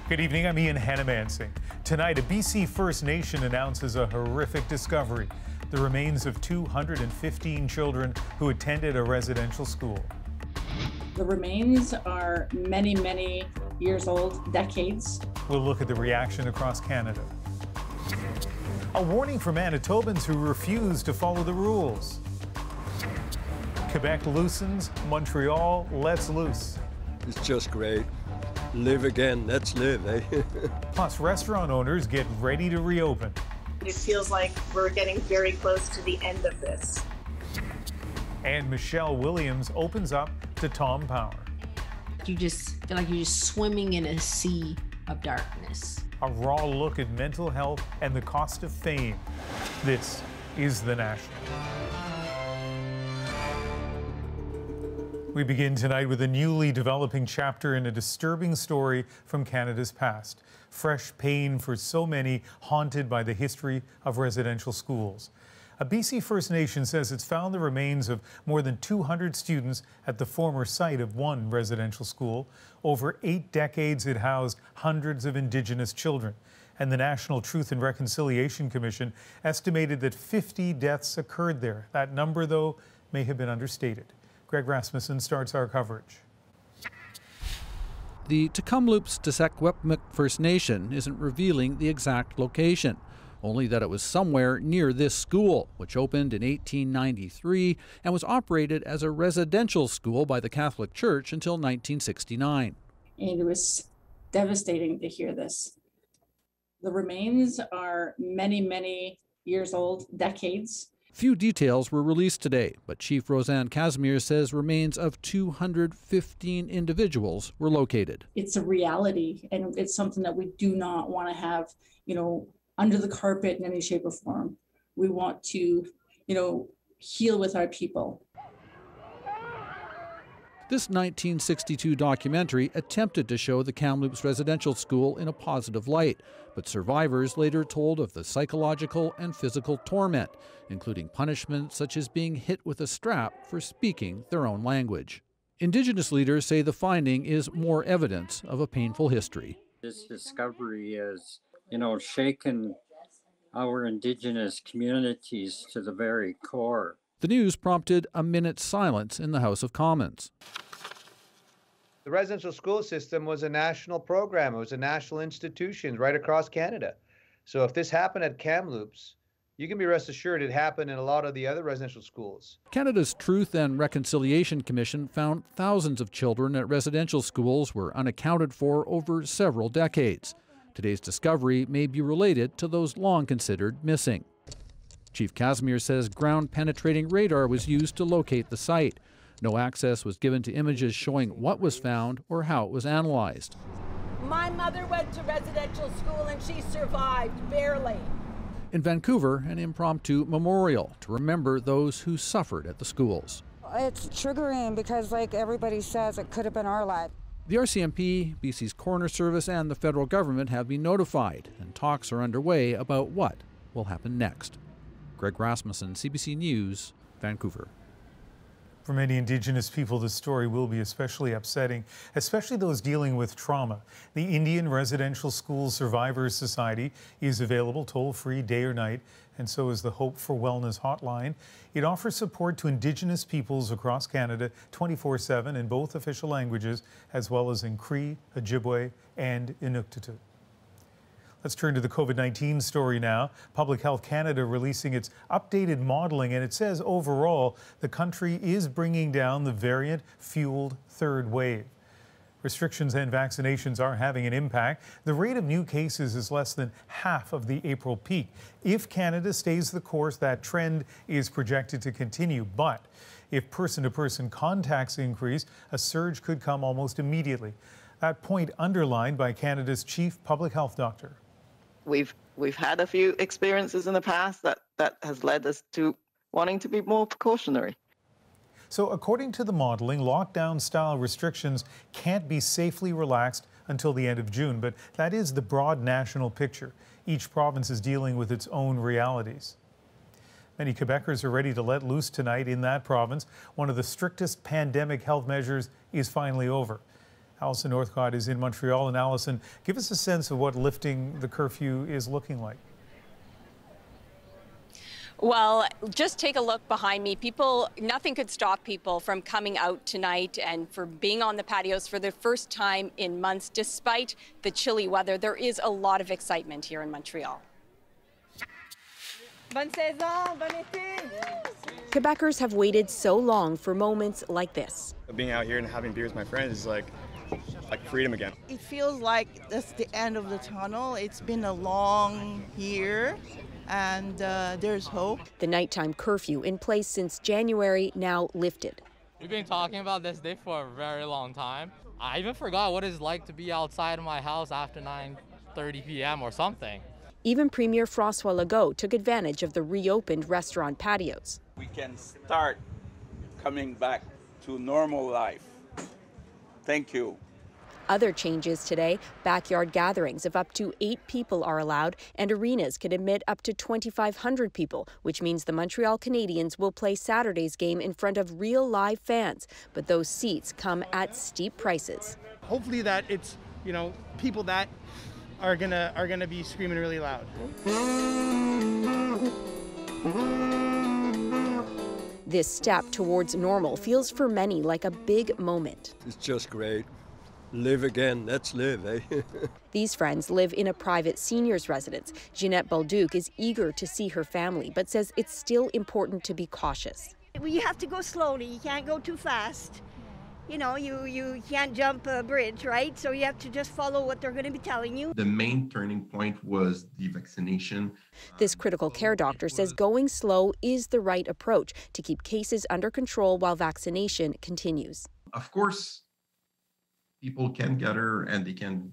Good evening, I'm Ian Hannamansing. Tonight, a BC First Nation announces a horrific discovery: the remains of 215 children who attended a residential school. The remains are many, many years old, decades. We'll look at the reaction across Canada. A warning for Manitobans who refuse to follow the rules. Quebec loosens, Montreal lets loose. It's just great. Live again, let's live, eh? Plus, restaurant owners get ready to reopen. It feels like we're getting very close to the end of this. And Michelle Williams opens up to Tom Power. You just feel like you're just swimming in a sea of darkness. A raw look at mental health and the cost of fame. This is The National. We begin tonight with a newly developing chapter in a disturbing story from Canada's past. Fresh pain for so many haunted by the history of residential schools. A BC First Nation says it's found the remains of more than 200 students at the former site of one residential school. Over 8 decades, it housed hundreds of Indigenous children. And the National Truth and Reconciliation Commission estimated that 50 deaths occurred there. That number, though, may have been understated. Greg Rasmussen starts our coverage. The Tk'emlúps te Secwepemc First Nation isn't revealing the exact location, only that it was somewhere near this school, which opened in 1893 and was operated as a residential school by the Catholic Church until 1969. And it was devastating to hear this. The remains are many, many years old, decades. Few details were released today, but Chief Roseanne Casimir says remains of 215 individuals were located. It's a reality, and it's something that we do not want to have, under the carpet in any shape or form. We want to, heal with our people. This 1962 documentary attempted to show the Kamloops Residential School in a positive light, but survivors later told of the psychological and physical torment, including punishment such as being hit with a strap for speaking their own language. Indigenous leaders say the finding is more evidence of a painful history. This discovery has, shaken our Indigenous communities to the very core. The news prompted a minute's silence in the House of Commons. The residential school system was a national program. It was a national institution right across Canada. So if this happened at Kamloops, you can be rest assured it happened in a lot of the other residential schools. Canada's Truth and Reconciliation Commission found thousands of children at residential schools were unaccounted for over several decades. Today's discovery may be related to those long considered missing. Chief Casimir says ground-penetrating radar was used to locate the site. No access was given to images showing what was found or how it was analyzed. My mother went to residential school and she survived, barely. In Vancouver, an impromptu memorial to remember those who suffered at the schools. It's triggering because, like everybody says, it could have been our life. The RCMP, BC's Coroner Service, and the federal government have been notified, and talks are underway about what will happen next. Greg Rasmussen, CBC News, Vancouver. For many Indigenous people, this story will be especially upsetting, especially those dealing with trauma. The Indian Residential School Survivors Society is available toll-free day or night, and so is the Hope for Wellness hotline. It offers support to Indigenous peoples across Canada 24/7 in both official languages, as well as in Cree, Ojibwe, and Inuktitut. Let's turn to the COVID-19 story now. Public Health Canada releasing its updated modeling, and it says overall the country is bringing down the variant-fueled third wave. Restrictions and vaccinations are having an impact. The rate of new cases is less than half of the April peak. If Canada stays the course, that trend is projected to continue. But if person-to-person contacts increase, a surge could come almost immediately. That point underlined by Canada's chief public health doctor. We've had a few experiences in the past that has led us to wanting to be more precautionary. So according to the modeling, lockdown-style restrictions can't be safely relaxed until the end of June, but that is the broad national picture. Each province is dealing with its own realities. Many Quebecers are ready to let loose tonight in that province. One of the strictest pandemic health measures is finally over. Allison Northcott is in Montreal. And Allison, give us a sense of what lifting the curfew is looking like. Well, just take a look behind me. Nothing could stop people from coming out tonight and for being on the patios for the first time in months, despite the chilly weather. There is a lot of excitement here in Montreal. Bonne saison, bon été. Quebecers have waited so long for moments like this. Being out here and having beers with my friends is like freedom again. It feels like that's the end of the tunnel. It's been a long year. And there's hope. The nighttime curfew in place since January now lifted. We've been talking about this day for a very long time. I even forgot what it's like to be outside of my house after 9:30 p.m. or something. Even Premier François Legault took advantage of the reopened restaurant patios. We can start coming back to normal life. Thank you. Other changes today, backyard gatherings of up to 8 people are allowed, and arenas can admit up to 2,500 people, which means the Montreal Canadiens will play Saturday's game in front of real live fans. But those seats come at steep prices. Hopefully that it's, people that are gonna be screaming really loud. This step towards normal feels for many like a big moment. It's just great. Live again, let's live, eh? These friends live in a private seniors residence. Jeanette Balduc is eager to see her family, but says it's still important to be cautious. Well, you have to go slowly. You can't go too fast. You can't jump a bridge, right? So you have to just follow what they're going to be telling you. The main turning point was the vaccination. This critical care doctor says going slow is the right approach to keep cases under control while vaccination continues. Of course, people can gather and they can,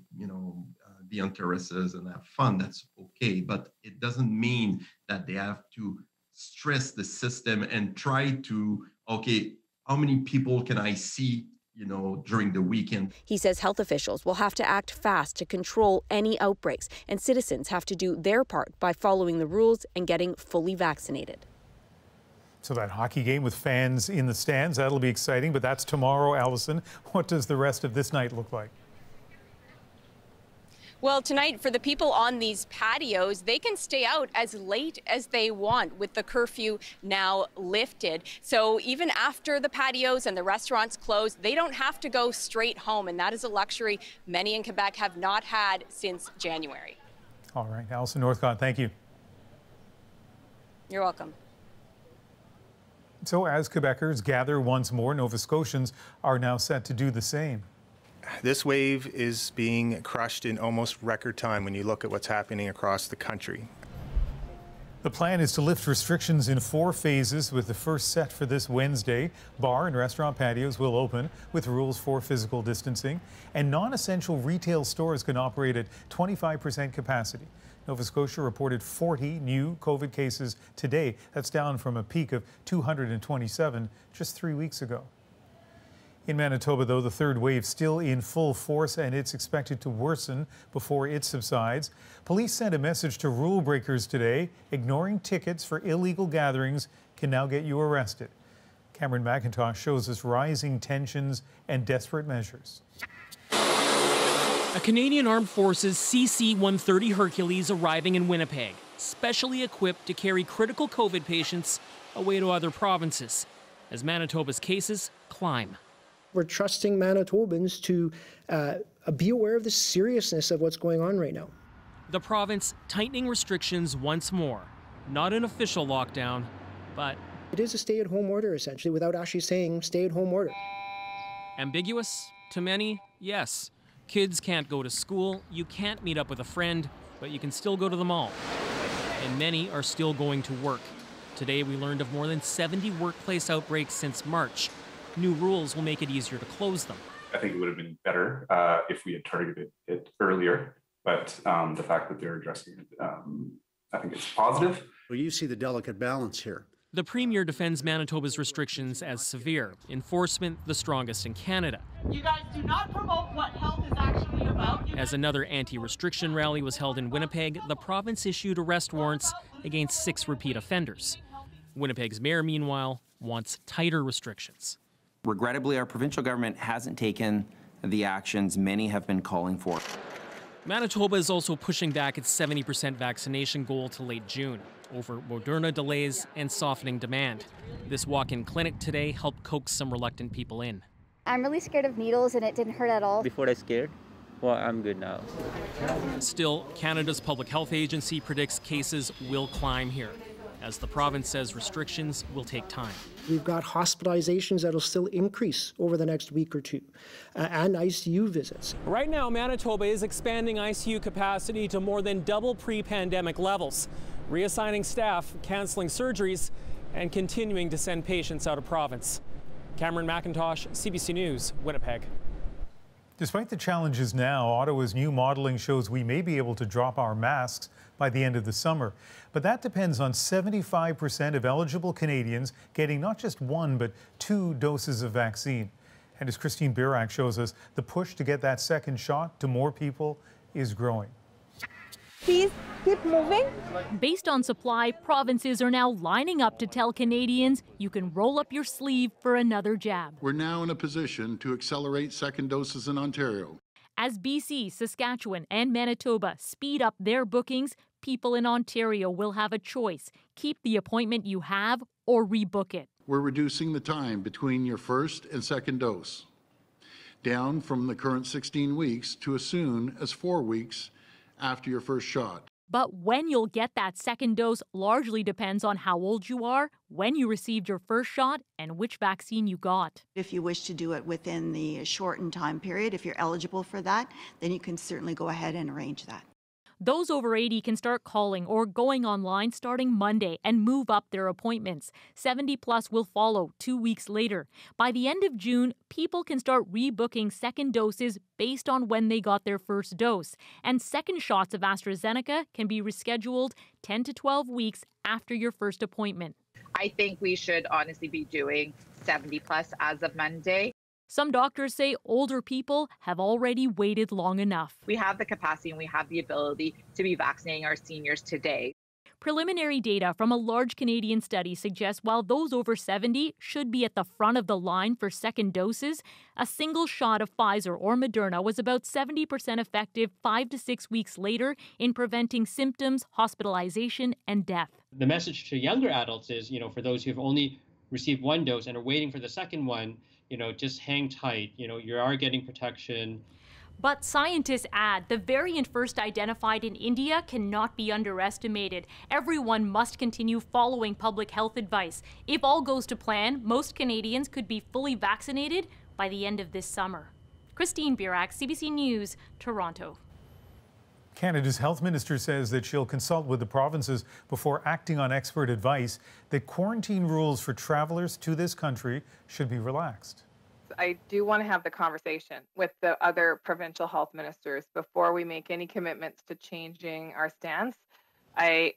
be on terraces and have fun. That's okay. But it doesn't mean that they have to stress the system and try to, how many people can I see, during the weekend? He says health officials will have to act fast to control any outbreaks, and citizens have to do their part by following the rules and getting fully vaccinated. So that hockey game with fans in the stands, that'll be exciting, but that's tomorrow. Allison, what does the rest of this night look like? Well, tonight, for the people on these patios, they can stay out as late as they want with the curfew now lifted. So even after the patios and the restaurants close, they don't have to go straight home, and that is a luxury many in Quebec have not had since January. All right, Allison Northcott, thank you. You're welcome. So as Quebecers gather once more, Nova Scotians are now set to do the same. This wave is being crushed in almost record time when you look at what's happening across the country. The plan is to lift restrictions in 4 phases, with the first set for this Wednesday. Bar and restaurant patios will open with rules for physical distancing, and non-essential retail stores can operate at 25% capacity. Nova Scotia reported 40 new COVID cases today. That's down from a peak of 227 just 3 weeks ago. In Manitoba, though, the third wave still in full force, and it's expected to worsen before it subsides. Police sent a message to rule breakers today. Ignoring tickets for illegal gatherings can now get you arrested. Cameron McIntosh shows us rising tensions and desperate measures. A Canadian Armed Forces CC-130 Hercules arriving in Winnipeg, specially equipped to carry critical COVID patients away to other provinces as Manitoba's cases climb. We're trusting Manitobans to be aware of the seriousness of what's going on right now. The province tightening restrictions once more. Not an official lockdown, but it is a stay-at-home order, essentially, without actually saying stay-at-home order. Ambiguous? To many, yes. Kids can't go to school, you can't meet up with a friend, but you can still go to the mall. And many are still going to work. Today we learned of more than 70 workplace outbreaks since March. New rules will make it easier to close them. I think it would have been better if we had targeted it earlier, but the fact that they're addressing it, I think it's positive. Well, you see the delicate balance here. The Premier defends Manitoba's restrictions as severe, enforcement the strongest in Canada. You guys do not promote what health is actually about. As another anti-restriction rally was held in Winnipeg, the province issued arrest warrants against 6 repeat offenders. Winnipeg's mayor, meanwhile, wants tighter restrictions. Regrettably, our provincial government hasn't taken the actions many have been calling for. Manitoba is also pushing back its 70% vaccination goal to late June over Moderna delays and softening demand. This walk-in clinic today helped coax some reluctant people in. I'm really scared of needles and it didn't hurt at all. Before I was scared, well, I'm good now. Still, Canada's Public Health Agency predicts cases will climb here, as the province says restrictions will take time. We've got hospitalizations that'll still increase over the next week or two, and ICU visits. Right now, Manitoba is expanding ICU capacity to more than double pre-pandemic levels, reassigning staff, canceling surgeries, and continuing to send patients out of province. Cameron McIntosh, CBC News, Winnipeg. Despite the challenges now, Ottawa's new modeling shows we may be able to drop our masks by the end of the summer. But that depends on 75% of eligible Canadians getting not just 1, but 2 doses of vaccine. And as Christine Birak shows us, the push to get that second shot to more people is growing. Please keep moving. Based on supply, provinces are now lining up to tell Canadians you can roll up your sleeve for another jab. We're now in a position to accelerate second doses in Ontario. As BC, Saskatchewan, and Manitoba speed up their bookings, people in Ontario will have a choice. Keep the appointment you have or rebook it. We're reducing the time between your first and second dose, down from the current 16 weeks to as soon as 4 weeks after your first shot. But when you'll get that second dose largely depends on how old you are, when you received your first shot, and which vaccine you got. If you wish to do it within the shortened time period, if you're eligible for that, then you can certainly go ahead and arrange that. Those over 80 can start calling or going online starting Monday and move up their appointments. 70 plus will follow 2 weeks later. By the end of June, people can start rebooking second doses based on when they got their first dose. And second shots of AstraZeneca can be rescheduled 10 to 12 weeks after your first appointment. I think we should honestly be doing 70 plus as of Monday. Some doctors say older people have already waited long enough. We have the capacity and we have the ability to be vaccinating our seniors today. Preliminary data from a large Canadian study suggests while those over 70 should be at the front of the line for second doses, a single shot of Pfizer or Moderna was about 70% effective 5 to 6 weeks later in preventing symptoms, hospitalization, and death. The message to younger adults is, for those who have only received 1 dose and are waiting for the second one, just hang tight. You are getting protection. But scientists add the variant first identified in India cannot be underestimated. Everyone must continue following public health advice. If all goes to plan, most Canadians could be fully vaccinated by the end of this summer. Christine Birak, CBC News, Toronto. Canada's health minister says that she'll consult with the provinces before acting on expert advice that quarantine rules for travelers to this country should be relaxed. I do want to have the conversation with the other provincial health ministers before we make any commitments to changing our stance. I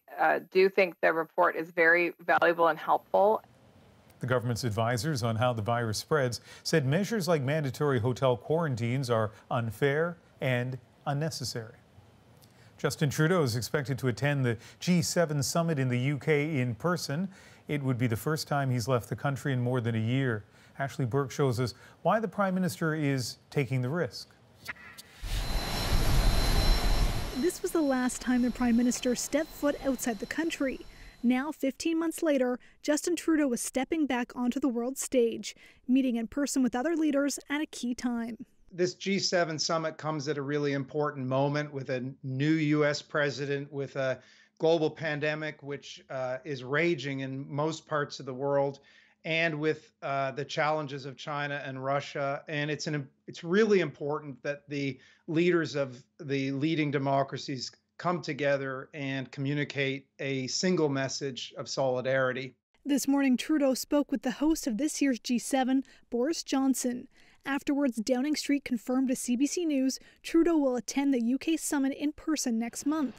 do think the report is very valuable and helpful. The government's advisors on how the virus spreads said measures like mandatory hotel quarantines are unfair and unnecessary. Justin Trudeau is expected to attend the G7 summit in the UK in person. It would be the first time he's left the country in more than a year. Ashley Burke shows us why the Prime Minister is taking the risk. This was the last time the Prime Minister stepped foot outside the country. Now, 15 months later, Justin Trudeau is stepping back onto the world stage, meeting in person with other leaders at a key time. This G7 summit comes at a really important moment with a new U.S. president, with a global pandemic, which is raging in most parts of the world, and with the challenges of China and Russia. And it's really important that the leaders of the leading democracies come together and communicate a single message of solidarity. This morning, Trudeau spoke with the host of this year's G7, Boris Johnson. Afterwards, Downing Street confirmed to CBC News Trudeau will attend the UK summit in person next month.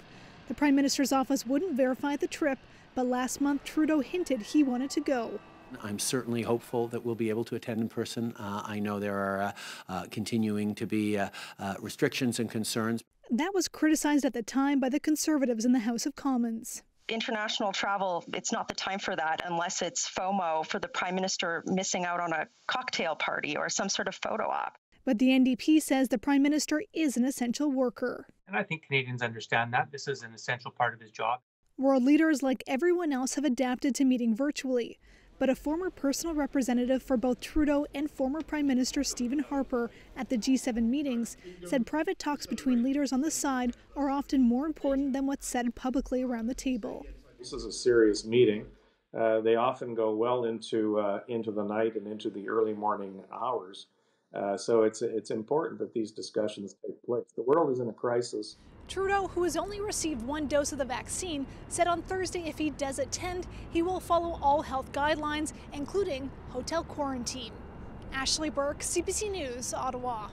The Prime Minister's office wouldn't verify the trip, but last month Trudeau hinted he wanted to go. I'm certainly hopeful that we'll be able to attend in person. I know there are continuing to be restrictions and concerns. That was criticized at the time by the Conservatives in the House of Commons. International travel, it's not the time for that unless it's FOMO for the Prime Minister missing out on a cocktail party or some sort of photo op. But the NDP says the Prime Minister is an essential worker. And I think Canadians understand that. This is an essential part of his job. World leaders, like everyone else, have adapted to meeting virtually. But a former personal representative for both Trudeau and former Prime Minister Stephen Harper at the G7 meetings said private talks between leaders on the side are often more important than what's said publicly around the table. This is a serious meeting. They often go well into the night and into the early morning hours. So it's important that these discussions take place. The world is in a crisis. Trudeau, who has only received 1 dose of the vaccine, said on Thursday if he does attend, he will follow all health guidelines, including hotel quarantine. Ashley Burke, CBC News, Ottawa.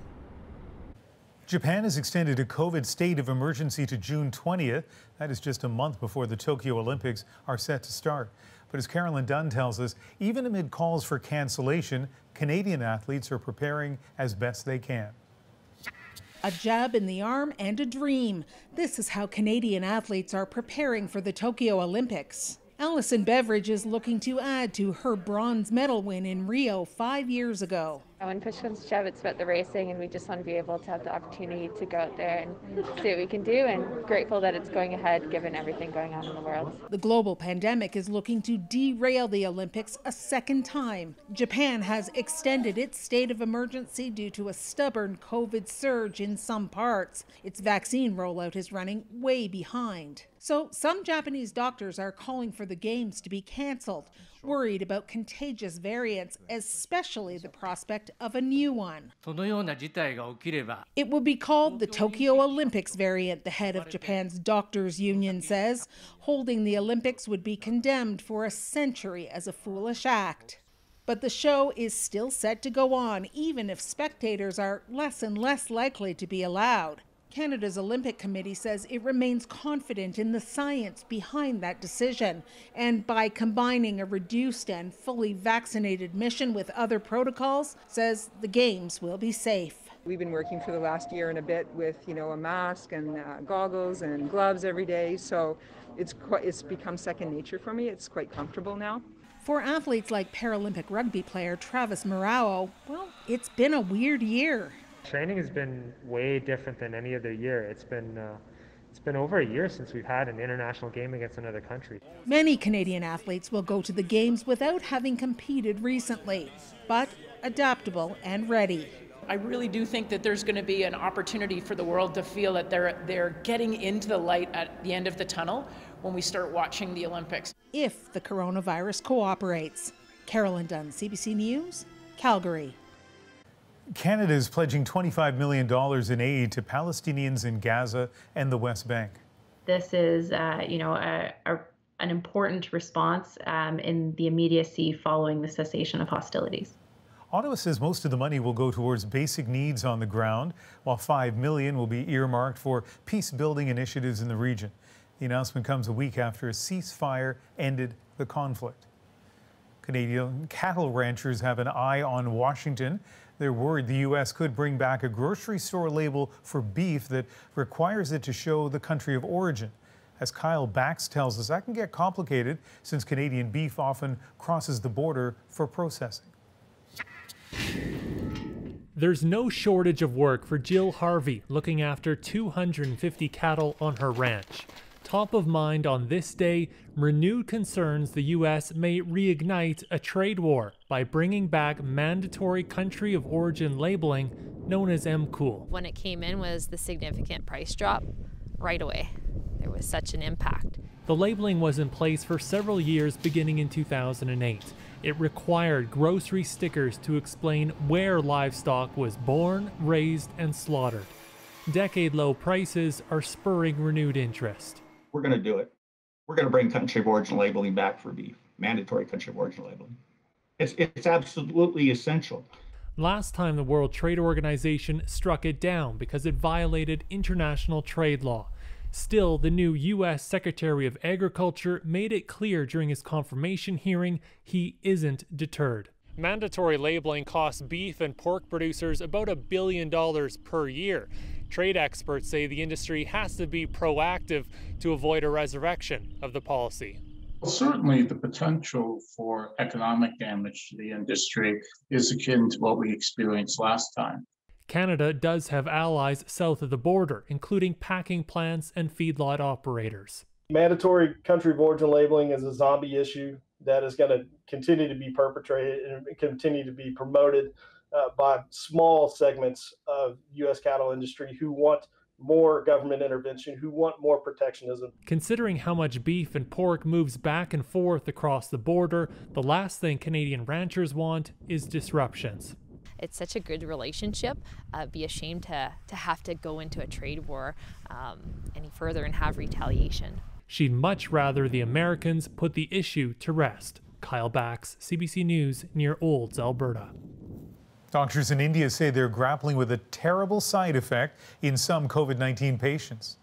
Japan has extended a COVID state of emergency to June 20th. That is just a month before the Tokyo Olympics are set to start. But as Carolyn Dunn tells us, even amid calls for cancellation, Canadian athletes are preparing as best they can. A jab in the arm and a dream. This is how Canadian athletes are preparing for the Tokyo Olympics. Alison Beveridge is looking to add to her bronze medal win in Rio 5 years ago. When push comes to shove, it's about the racing, and we just want to be able to have the opportunity to go out there and see what we can do, and grateful that it's going ahead given everything going on in the world. The global pandemic is looking to derail the Olympics a second time. Japan has extended its state of emergency due to a stubborn COVID surge in some parts. Its vaccine rollout is running way behind. So some Japanese doctors are calling for the games to be canceled, worried about contagious variants, especially the prospect of a new one. It will be called the Tokyo Olympics variant, the head of Japan's doctors' union says. Holding the Olympics would be condemned for a century as a foolish act. But the show is still set to go on, even if spectators are less and less likely to be allowed. Canada's Olympic Committee says it remains confident in the science behind that decision, and by combining a reduced and fully vaccinated mission with other protocols, says the Games will be safe. We've been working for the last year and a bit with, a mask and goggles and gloves every day, so it's become second nature for me. It's quite comfortable now. For athletes like Paralympic rugby player Travis Marao, well, it's been a weird year. Training has been way different than any other year. It's been over a year since we've had an international game against another country. Many Canadian athletes will go to the Games without having competed recently, but adaptable and ready. I really do think that there's going to be an opportunity for the world to feel that they're getting into the light at the end of the tunnel when we start watching the Olympics. If the coronavirus cooperates. Carolyn Dunn, CBC News, Calgary. Canada is pledging $25 million in aid to Palestinians in Gaza and the West Bank. This is, an important response in the immediacy following the cessation of hostilities. Ottawa says most of the money will go towards basic needs on the ground, while $5 million will be earmarked for peace-building initiatives in the region. The announcement comes a week after a ceasefire ended the conflict. Canadian cattle ranchers have an eye on Washington. They're worried the U.S. could bring back a grocery store label for beef that requires it to show the country of origin. As Kyle Bax tells us, that can get complicated since Canadian beef often crosses the border for processing. There's no shortage of work for Jill Harvey looking after 250 cattle on her ranch. Top of mind on this day, renewed concerns the U.S. may reignite a trade war by bringing back mandatory country of origin labeling known as MCOOL. When it came in was the significant price drop right away. There was such an impact. The labeling was in place for several years beginning in 2008. It required grocery stickers to explain where livestock was born, raised, and slaughtered. Decade-low prices are spurring renewed interest. We're going to do it. We're going to bring country of origin labeling back for beef, mandatory country of origin labeling. It's absolutely essential. Last time the World Trade Organization struck it down because it violated international trade law. Still, the new U.S. Secretary of Agriculture made it clear during his confirmation hearing he isn't deterred. Mandatory labeling costs beef and pork producers about $1 billion per year. Trade experts say the industry has to be proactive to avoid a resurrection of the policy. Well, certainly the potential for economic damage to the industry is akin to what we experienced last time. Canada does have allies south of the border, including packing plants and feedlot operators. Mandatory country of origin labeling is a zombie issue that is going to continue to be perpetrated and continue to be promoted by small segments of U.S. cattle industry who want more government intervention, who want more protectionism. Considering how much beef and pork moves back and forth across the border, the last thing Canadian ranchers want is disruptions. It's such a good relationship. Be ashamed to have to go into a trade war any further and have retaliation. She'd much rather the Americans put the issue to rest. Kyle Bax, CBC News, near Olds, Alberta. Doctors in India say they're grappling with a terrible side effect in some COVID-19 patients.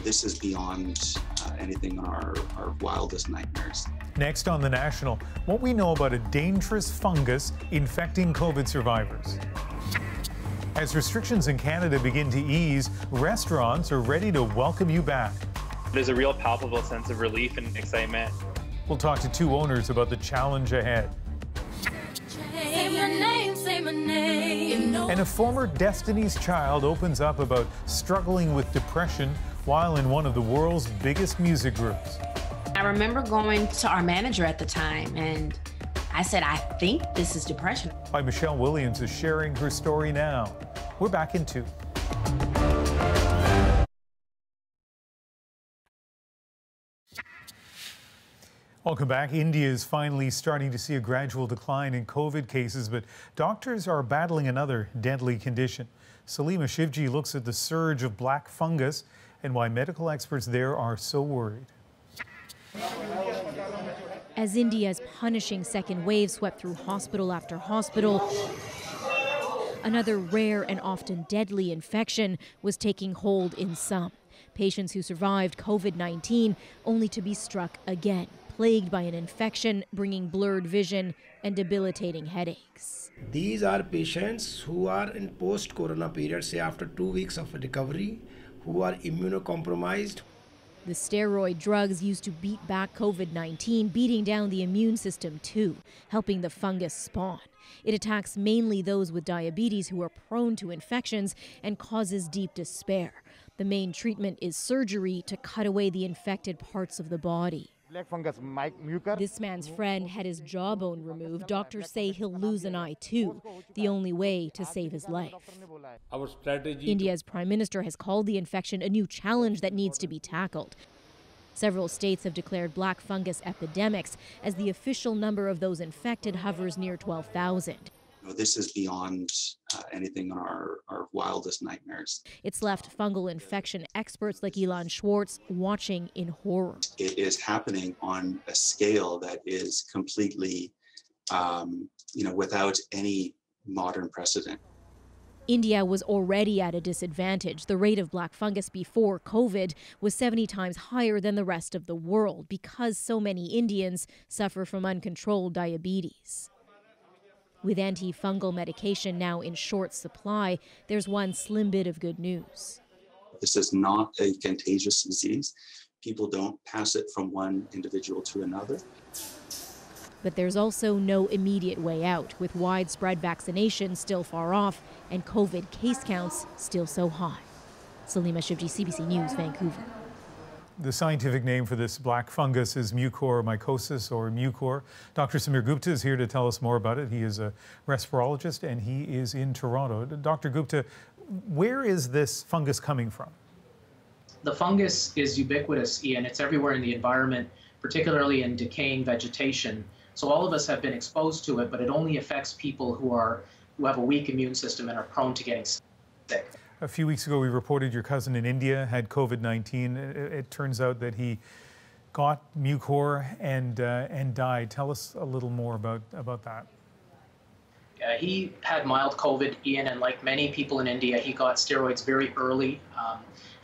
This is beyond anything in our wildest nightmares. Next on The National, what we know about a dangerous fungus infecting COVID survivors. As restrictions in Canada begin to ease, restaurants are ready to welcome you back. There's a real palpable sense of relief and excitement. We'll talk to two owners about the challenge ahead. And a former Destiny's Child opens up about struggling with depression while in one of the world's biggest music groups. I remember going to our manager at the time and I said, I think this is depression. By Michelle Williams is sharing her story now. We're back in 2. Welcome back. India is finally starting to see a gradual decline in COVID cases, but doctors are battling another deadly condition. Salima Shivji looks at the surge of black fungus and why medical experts there are so worried. As India's punishing second wave swept through hospital after hospital, another rare and often deadly infection was taking hold in some. Patients who survived COVID-19 only to be struck again, plagued by an infection, bringing blurred vision and debilitating headaches. These are patients who are in post-corona period, say after 2 weeks of recovery, who are immunocompromised. The steroid drugs used to beat back COVID-19, beating down the immune system too, helping the fungus spawn. It attacks mainly those with diabetes who are prone to infections and causes deep despair. The main treatment is surgery to cut away the infected parts of the body. This man's friend had his jawbone removed. Doctors say he'll lose an eye too, the only way to save his life. Our strategy. India's prime minister has called the infection a new challenge that needs to be tackled. Several states have declared black fungus epidemics as the official number of those infected hovers near 12,000. This is beyond anything in our wildest nightmares. It's left fungal infection experts like Ilan Schwartz watching in horror. It is happening on a scale that is completely, without any modern precedent. India was already at a disadvantage. The rate of black fungus before COVID was 70 times higher than the rest of the world because so many Indians suffer from uncontrolled diabetes. With antifungal medication now in short supply, there's one slim bit of good news. This is not a contagious disease. People don't pass it from one individual to another. But there's also no immediate way out, with widespread vaccination still far off and COVID case counts still so high. Salima Shivji, CBC News, Vancouver. The scientific name for this black fungus is mucormycosis or mucor. Dr. Samir Gupta is here to tell us more about it. He is a respirologist and he is in Toronto. Dr. Gupta, where is this fungus coming from? The fungus is ubiquitous, Ian. It's everywhere in the environment, particularly in decaying vegetation. So all of us have been exposed to it, but it only affects people who have a weak immune system and are prone to getting sick. A few weeks ago, we reported your cousin in India had COVID-19. It turns out that he got mucor and died. Tell us a little more about that. He had mild COVID, Ian, and like many people in India, he got steroids very early.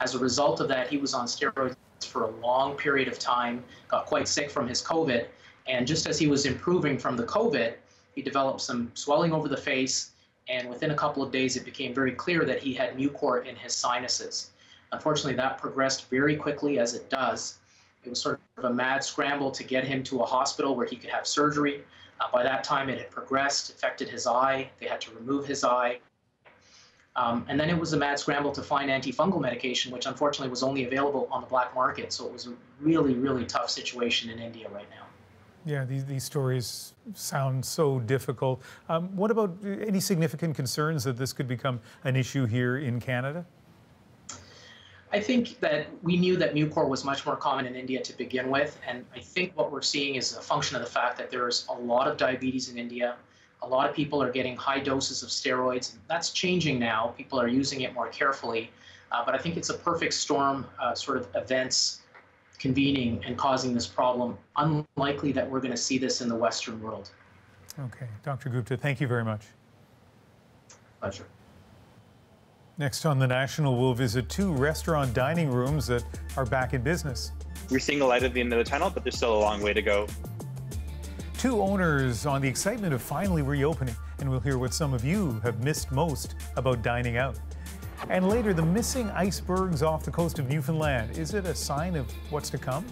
As a result of that, he was on steroids for a long period of time, got quite sick from his COVID, and just as he was improving from the COVID, he developed some swelling over the face, and within a couple of days, it became very clear that he had mucor in his sinuses. Unfortunately, that progressed very quickly, as it does. It was sort of a mad scramble to get him to a hospital where he could have surgery. By that time, it had progressed, affected his eye. They had to remove his eye. And then it was a mad scramble to find antifungal medication, which unfortunately was only available on the black market. So it was a really, really tough situation in India right now. Yeah, these stories sound so difficult. What about any significant concerns that this could become an issue here in Canada? I think that we knew that Mucor was much more common in India to begin with, and I think what we're seeing is a function of the fact that there's a lot of diabetes in India. A lot of people are getting high doses of steroids. That's changing now. People are using it more carefully, but I think it's a perfect storm sort of events convening and causing this problem. Unlikely that we're going to see this in the Western world. Okay, Dr. Gupta, thank you very much. Pleasure. Next on The National, we'll visit 2 restaurant dining rooms that are back in business. We're seeing the light at the end of the tunnel, but there's still a long way to go. 2 owners on the excitement of finally reopening, and we'll hear what some of you have missed most about dining out. And later, the missing icebergs off the coast of Newfoundland. Is it a sign of what's to come?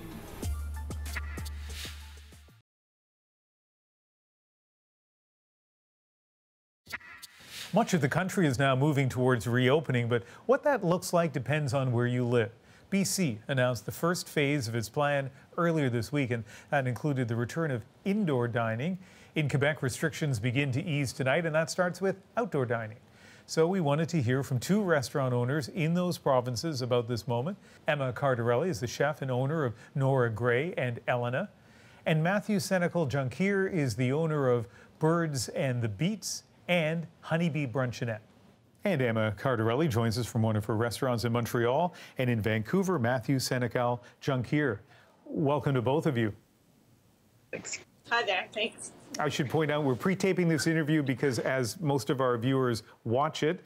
Much of the country is now moving towards reopening, but what that looks like depends on where you live. BC announced the first phase of its plan earlier this week, and that included the return of indoor dining. In Quebec, restrictions begin to ease tonight, and that starts with outdoor dining. So we wanted to hear from 2 restaurant owners in those provinces about this moment. Emma Cardarelli is the chef and owner of Nora Gray and Elena. And Matthew Senecal Junkier is the owner of Birds and the Beets and Honeybee Bruncheonette. And Emma Cardarelli joins us from one of her restaurants in Montreal, and in Vancouver, Matthew Senecal Junkier. Welcome to both of you. Thanks. Hi there, thanks. I should point out we're pre-taping this interview because as most of our viewers watch it,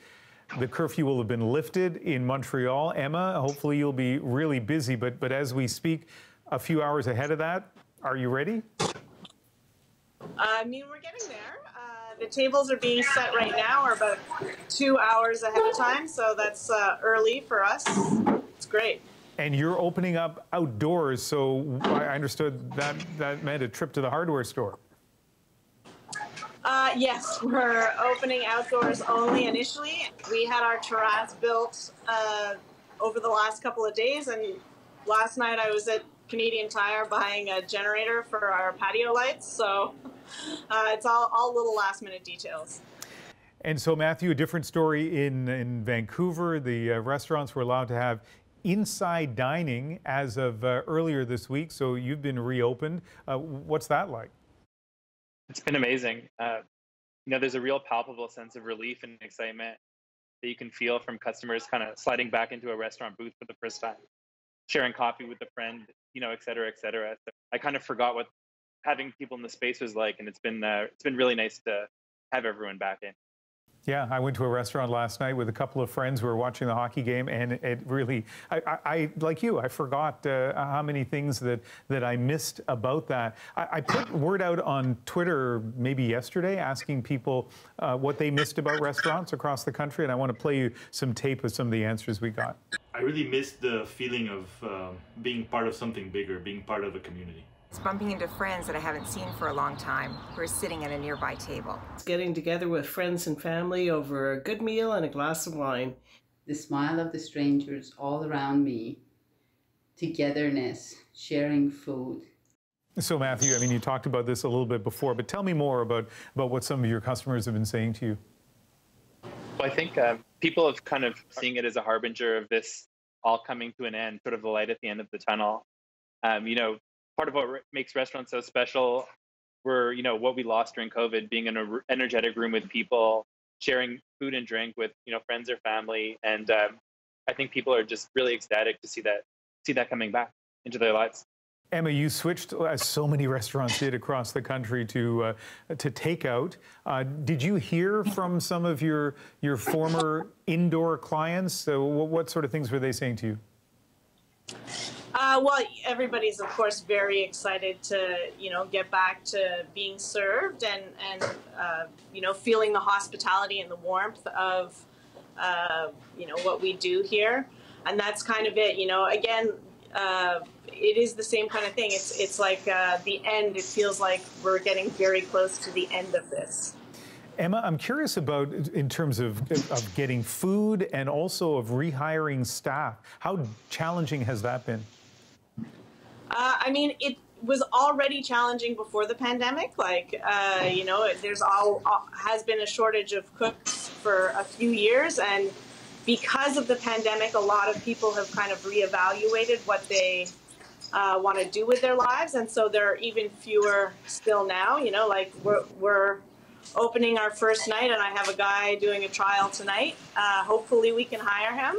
the curfew will have been lifted in Montreal. Emma, hopefully you'll be really busy, but as we speak a few hours ahead of that, are you ready? I mean, we're getting there. The tables are being set right now. We're about 2 hours ahead of time, so that's early for us. It's great. And you're opening up outdoors, so I understood that meant a trip to the hardware store. Yes, we're opening outdoors only initially. We had our terrace built over the last couple of days, and last night I was at Canadian Tire buying a generator for our patio lights, so it's all little last-minute details. And so, Matthew, a different story in Vancouver. The restaurants were allowed to have inside dining as of earlier this week, so you've been reopened. What's that like? It's been amazing. There's a real palpable sense of relief and excitement that you can feel from customers kind of sliding back into a restaurant booth for the first time, sharing coffee with a friend, et cetera, et cetera. So I kind of forgot what having people in the space was like, and it's been really nice to have everyone back in. Yeah, I went to a restaurant last night with a couple of friends who were watching the hockey game, and it really, I like you, I forgot how many things that I missed about that. I put word out on Twitter maybe yesterday asking people what they missed about restaurants across the country, and I want to play you some tape of some of the answers we got. I really missed the feeling of being part of something bigger, being part of a community. It's bumping into friends that I haven't seen for a long time who are sitting at a nearby table. It's getting together with friends and family over a good meal and a glass of wine. The smile of the strangers all around me, togetherness, sharing food. So Matthew, I mean, you talked about this a little bit before, but tell me more about what some of your customers have been saying to you. Well, I think people have kind of seeing it as a harbinger of this all coming to an end, sort of the light at the end of the tunnel. Part of what makes restaurants so special were, what we lost during COVID, being in an energetic room with people, sharing food and drink with, friends or family. And I think people are just really ecstatic to see that coming back into their lives. Emma, you switched, as so many restaurants did across the country, to takeout. Did you hear from some of your former indoor clients? What sort of things were they saying to you? Well, everybody's, of course, very excited to, get back to being served and feeling the hospitality and the warmth of, what we do here. And that's kind of it, again, it is the same kind of thing. It's like the end. It feels like we're getting very close to the end of this. Emma, I'm curious about, in terms of getting food and also of rehiring staff, how challenging has that been? I mean, it was already challenging before the pandemic. Like, you know, there's has been a shortage of cooks for a few years, and because of the pandemic, a lot of people have kind of reevaluated what they want to do with their lives, and so there are even fewer still now. You know, like we're opening our first night, and I have a guy doing a trial tonight. Hopefully, we can hire him.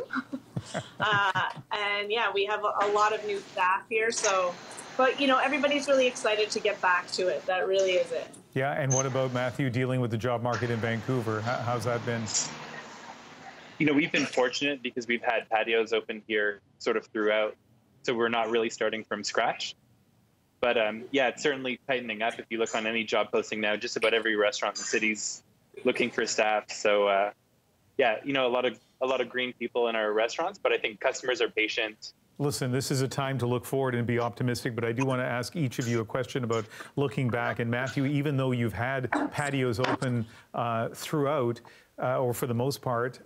And yeah, we have a lot of new staff here. So, but you know, everybody's really excited to get back to it. That really is it. Yeah, and what about Matthew dealing with the job market in Vancouver? How's that been? You know, we've been fortunate because we've had patios open here sort of throughout, so we're not really starting from scratch. But yeah, it's certainly tightening up. If you look on any job posting now, just about every restaurant in the city's looking for staff. So yeah, you know, a lot of green people in our restaurants, but I think customers are patient. Listen, this is a time to look forward and be optimistic, but I do want to ask each of you a question about looking back. And Matthew, even though you've had patios open throughout, or for the most part,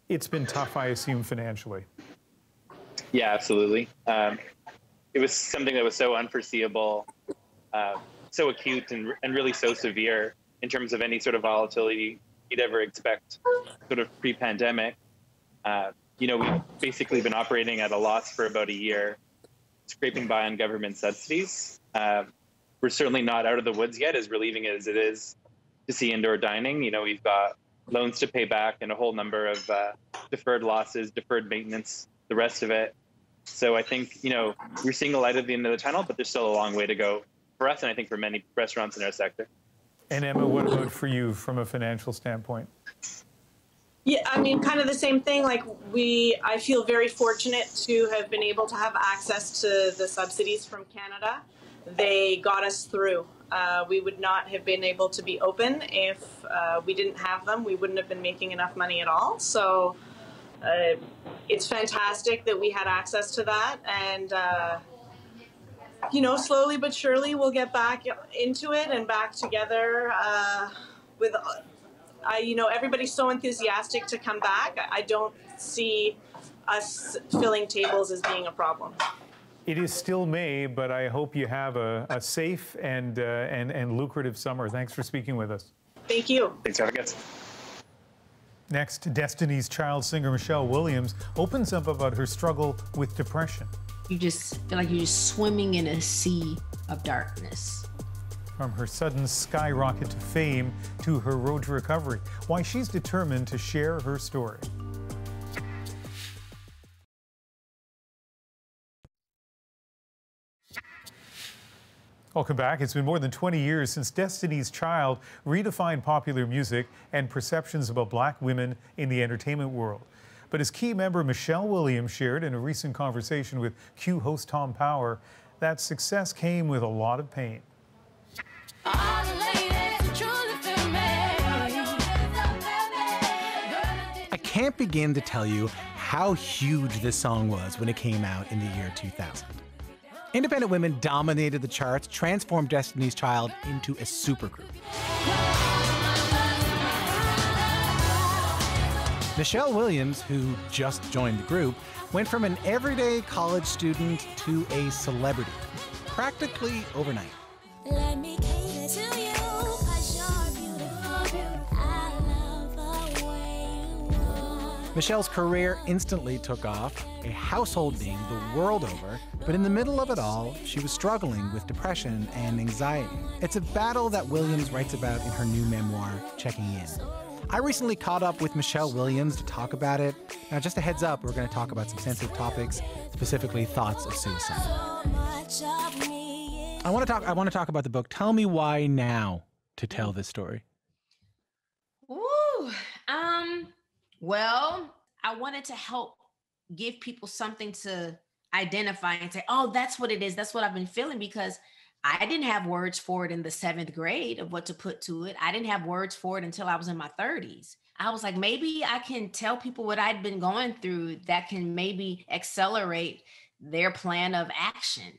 it's been tough, I assume, financially. Yeah, absolutely. It was something that was so unforeseeable, so acute and really so severe in terms of any sort of volatility you'd ever expect sort of pre-pandemic. You know, we've basically been operating at a loss for about a year, scraping by on government subsidies. We're certainly not out of the woods yet, as relieving as it is to see indoor dining. You know, we've got loans to pay back and a whole number of deferred losses, deferred maintenance, the rest of it. So I think, you know, we're seeing a light at the end of the tunnel, but there's still a long way to go for us, and I think for many restaurants in our sector. And Emma, what about for you from a financial standpoint? Yeah, I mean, kind of the same thing. Like I feel very fortunate to have been able to have access to the subsidies from Canada. They got us through. We would not have been able to be open if we didn't have them. We wouldn't have been making enough money at all. So it's fantastic that we had access to that. And, you know, slowly but surely we'll get back into it and back together with, you know, everybody's so enthusiastic to come back. I don't see us filling tables as being a problem. It is still May, but I hope you have a safe and lucrative summer. Thanks for speaking with us. Thank you. Thanks for having us. Next, Destiny's Child singer Michelle Williams opens up about her struggle with depression. You just feel like you're just swimming in a sea of darkness. From her sudden skyrocket to fame to her road to recovery, why she's determined to share her story. Welcome back. It's been more than 20 years since Destiny's Child redefined popular music and perceptions about black women in the entertainment world. But as key member Michelle Williams shared in a recent conversation with Q host Tom Power, that success came with a lot of pain. I can't begin to tell you how huge this song was when it came out in the year 2000. Independent women dominated the charts, transformed Destiny's Child into a supergroup. Michelle Williams, who just joined the group, went from an everyday college student to a celebrity, practically overnight. Let me cater to you, 'cause you're beautiful. I love the way you are. Michelle's career instantly took off, a household name the world over, but in the middle of it all, she was struggling with depression and anxiety. It's a battle that Williams writes about in her new memoir, Checking In. I recently caught up with Michelle Williams to talk about it. Now, just a heads up, we're going to talk about some sensitive topics, specifically thoughts of suicide. I want to talk about the book. Tell me why now to tell this story. Ooh, well, I wanted to help give people something to identify and say, oh, that's what it is. That's what I've been feeling, because I didn't have words for it in the 7th grade of what to put to it. I didn't have words for it until I was in my 30s. I was like, maybe I can tell people what I'd been going through that can maybe accelerate their plan of action.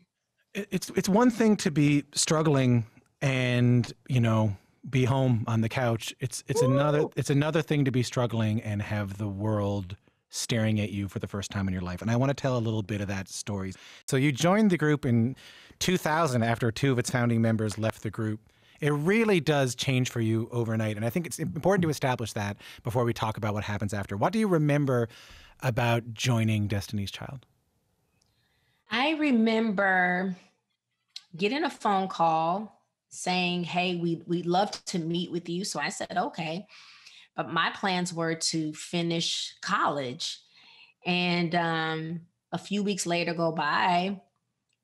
It's one thing to be struggling and, you know, be home on the couch. It's another thing to be struggling and have the world staring at you for the first time in your life. And I want to tell a little bit of that story. So you joined the group in 2000 after two of its founding members left the group. It really does change for you overnight. And I think it's important to establish that before we talk about what happens after. What do you remember about joining Destiny's Child? I remember getting a phone call saying, hey, we'd love to meet with you. So I said, okay. But my plans were to finish college. And a few weeks later go by,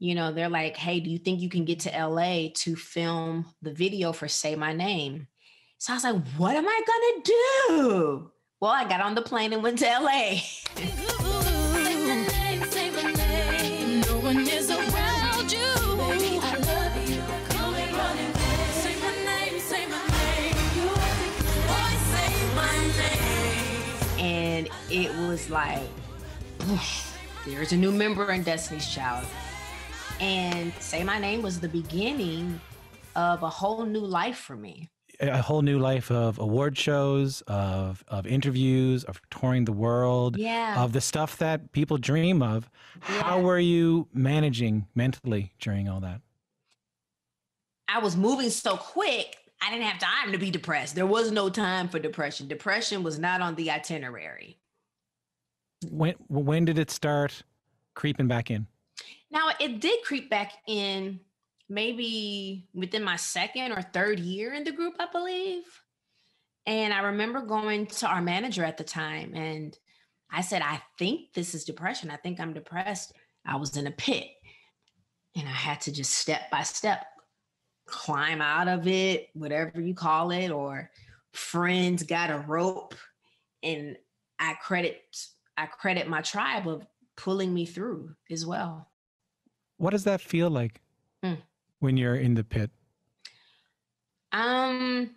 they're like, hey, do you think you can get to LA to film the video for Say My Name? So I was like, what am I gonna do? Well, I got on the plane and went to LA. No one is around you. Baby, I love you. Come and running back. Say my name, say my name. Boy, say my name. And it was like, poof, there's a new member in Destiny's Child. And Say My Name was the beginning of a whole new life for me. A whole new life of award shows, of interviews, of touring the world, of the stuff that people dream of. Yeah. How were you managing mentally during all that? I was moving so quick, I didn't have time to be depressed. There was no time for depression. Depression was not on the itinerary. When did it start creeping back in? Now, it did creep back in maybe within my second or third year in the group, I believe. And I remember going to our manager at the time and I said, I think this is depression. I think I'm depressed. I was in a pit and I had to just step by step climb out of it, whatever you call it, or friends got a rope. And I credit my tribe of pulling me through as well. What does that feel like when you're in the pit? I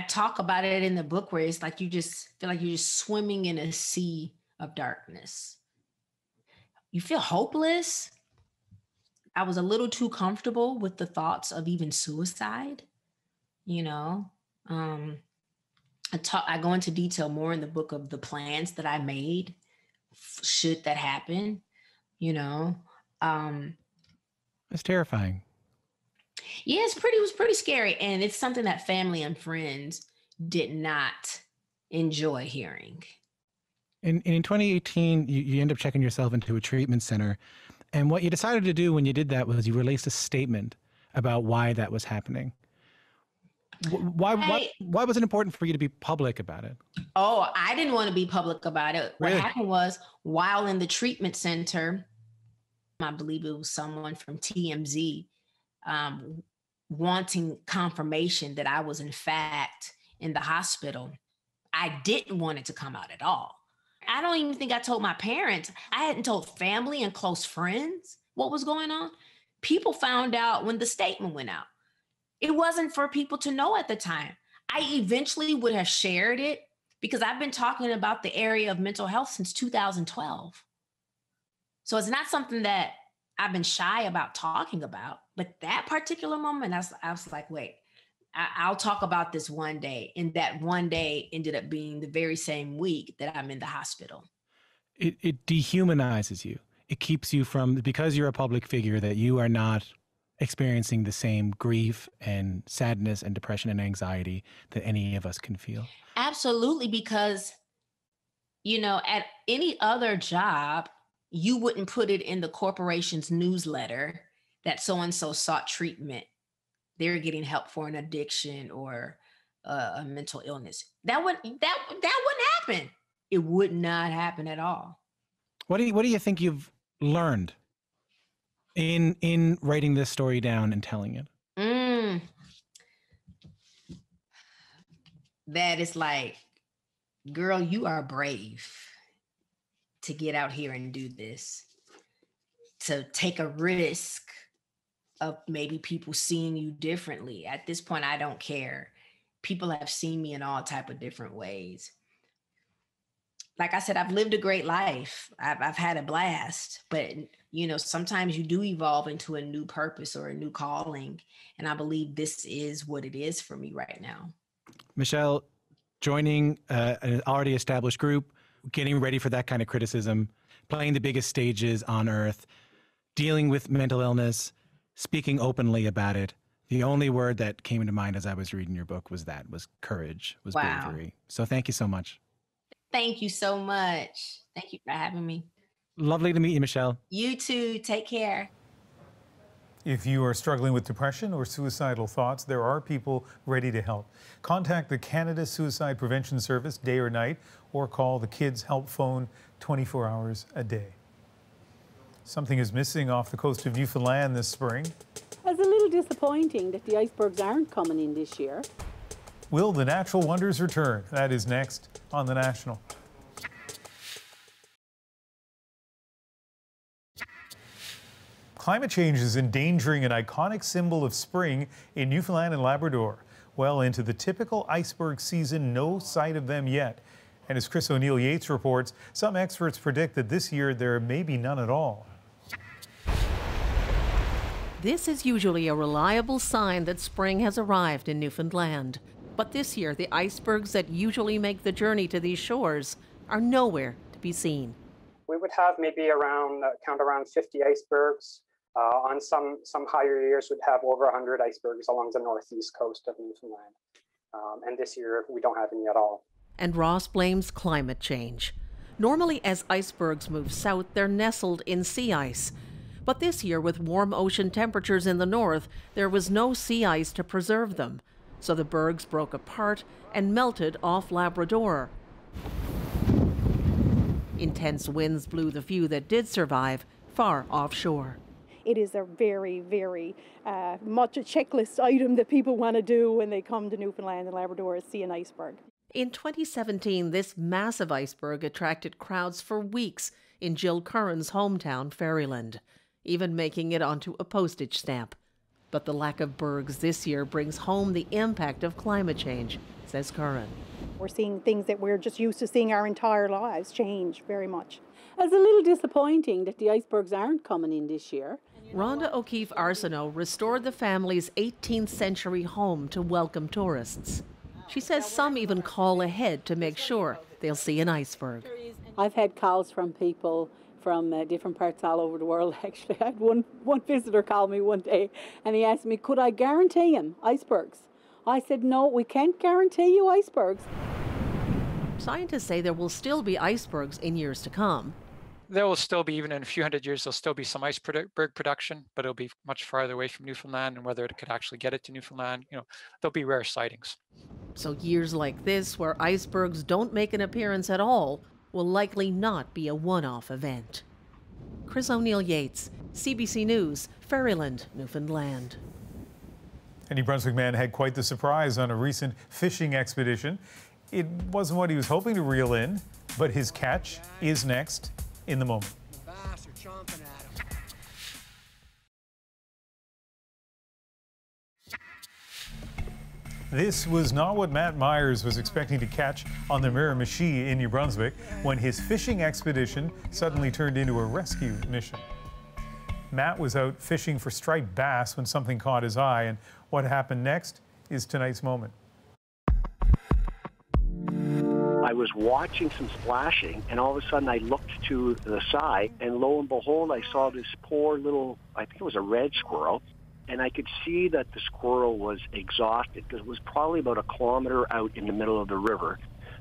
talk about it in the book where it's like you just feel like you're just swimming in a sea of darkness. You feel hopeless. I was a little too comfortable with the thoughts of even suicide, I go into detail more in the book of the plans that I made should that happen, It's terrifying. Yeah, it was pretty scary. And it's something that family and friends did not enjoy hearing. In 2018, you end up checking yourself into a treatment center. And what you decided to do when you did that was you released a statement about why that was happening. Why was it important for you to be public about it? Oh, I didn't want to be public about it. Really? What happened was, while in the treatment center, I believe it was someone from TMZ wanting confirmation that I was in fact in the hospital. I didn't want it to come out at all. I don't even think I told my parents. I hadn't told family and close friends what was going on. People found out when the statement went out. It wasn't for people to know at the time. I eventually would have shared it because I've been talking about the area of mental health since 2012. So it's not something that I've been shy about talking about. But that particular moment, I was like, wait, I'll talk about this one day. And that one day ended up being the very same week that I'm in the hospital. It dehumanizes you. It keeps you from, because you're a public figure, that you are not experiencing the same grief and sadness and depression and anxiety that any of us can feel. Absolutely, because, at any other job, you wouldn't put it in the corporation's newsletter that so-and-so sought treatment. They're getting help for an addiction or a mental illness. That wouldn't happen. It would not happen at all. What do you think you've learned in writing this story down and telling it? That is like, girl, you are brave to get out here and do this, to take a risk of maybe people seeing you differently. At this point, I don't care. People have seen me in all type of different ways. like I said, I've lived a great life. I've had a blast, but you know, sometimes you do evolve into a new purpose or a new calling. And I believe this is what it is for me right now. Michelle, joining an already established group, getting ready for that kind of criticism, playing the biggest stages on earth, dealing with mental illness, speaking openly about it. The only word that came into mind as I was reading your book was courage, was Wow. bravery. So thank you so much. Thank you so much. Thank you for having me. Lovely to meet you, Michelle. You too. Take care. If you are struggling with depression or suicidal thoughts, there are people ready to help. Contact the Canada Suicide Prevention Service day or night, or call the Kids Help Phone 24 hours a day. Something is missing off the coast of Newfoundland this spring. It's a little disappointing that the icebergs aren't coming in this year. Will the natural wonders return? That is next on The National. Climate change is endangering an iconic symbol of spring in Newfoundland and Labrador. Well into the typical iceberg season, no sight of them yet. And as Chris O'Neill Yates reports, some experts predict that this year there may be none at all. This is usually a reliable sign that spring has arrived in Newfoundland. But this year, the icebergs that usually make the journey to these shores are nowhere to be seen. We would have maybe count around 50 icebergs. On some higher years, would have over 100 icebergs along the northeast coast of Newfoundland. And this year, we don't have any at all. And Ross blames climate change. Normally, as icebergs move south, they're nestled in sea ice. But this year, with warm ocean temperatures in the north, there was no sea ice to preserve them. So the bergs broke apart and melted off Labrador. Intense winds blew the few that did survive far offshore. It is a very, very much a checklist item that people want to do when they come to Newfoundland and Labrador, is see an iceberg. In 2017, this massive iceberg attracted crowds for weeks in Jill Curran's hometown, Ferryland, even making it onto a postage stamp. But the lack of bergs this year brings home the impact of climate change, says Curran. We're seeing things that we're just used to seeing our entire lives change very much. It's a little disappointing that the icebergs aren't coming in this year. Rhonda O'Keefe Arsenault restored the family's 18th century home to welcome tourists. She says some even call ahead to make sure they'll see an iceberg. I've had calls from people from different parts all over the world. Actually, I had one visitor call me one day and he asked me, could I guarantee him icebergs? I said, no, we can't guarantee you icebergs. Scientists say there will still be icebergs in years to come. There will still be, even in a few hundred years, there'll still be some iceberg production, but it'll be much farther away from Newfoundland, and whether it could actually get it to Newfoundland, there'll be rare sightings. So years like this, where icebergs don't make an appearance at all, will likely not be a one-off event. Chris O'Neill Yates, CBC News, Ferryland, Newfoundland. A New Brunswick man had quite the surprise on a recent fishing expedition. It wasn't what he was hoping to reel in, but his catch is next in the moment. This was not what Matt Myers was expecting to catch on the Miramichi in New Brunswick when his fishing expedition suddenly turned into a rescue mission. Matt was out fishing for striped bass when something caught his eye, and what happened next is tonight's moment. I was watching some splashing, and all of a sudden I looked to the side, and lo and behold, I saw this poor little, I think it was a red squirrel, and I could see that the squirrel was exhausted because it was probably about 1 kilometer out in the middle of the river.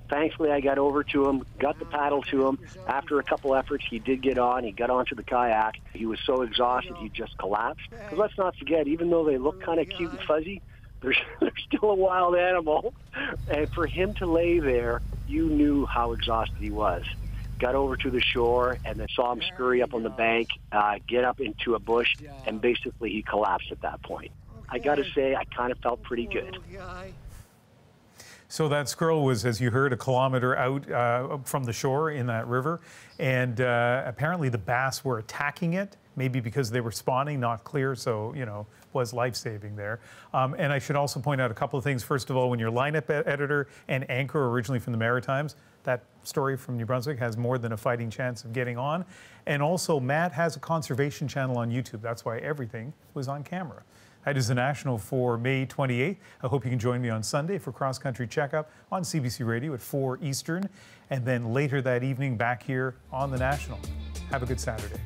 Thankfully, I got over to him, got the paddle to him. After a couple efforts, he did get on. He got onto the kayak. He was so exhausted, he just collapsed. Because let's not forget, even though they look kind of cute and fuzzy, they're still a wild animal. And for him to lay there, you knew how exhausted he was. Got over to the shore and then saw him scurry up on the bank, get up into a bush, and basically he collapsed at that point. I got to say, I kind of felt pretty good. So that squirrel was, as you heard, 1 kilometer out from the shore in that river, and apparently the bass were attacking it maybe because they were spawning, not clear, so, was life-saving there. And I should also point out a couple of things. First of all, when you're lineup editor and anchor originally from the Maritimes, that story from New Brunswick has more than a fighting chance of getting on. And also, Matt has a conservation channel on YouTube. That's why everything was on camera. That is the National for May 28th. I hope you can join me on Sunday for Cross Country Checkup on CBC Radio at 4 Eastern. And then later that evening, back here on the National. Have a good Saturday.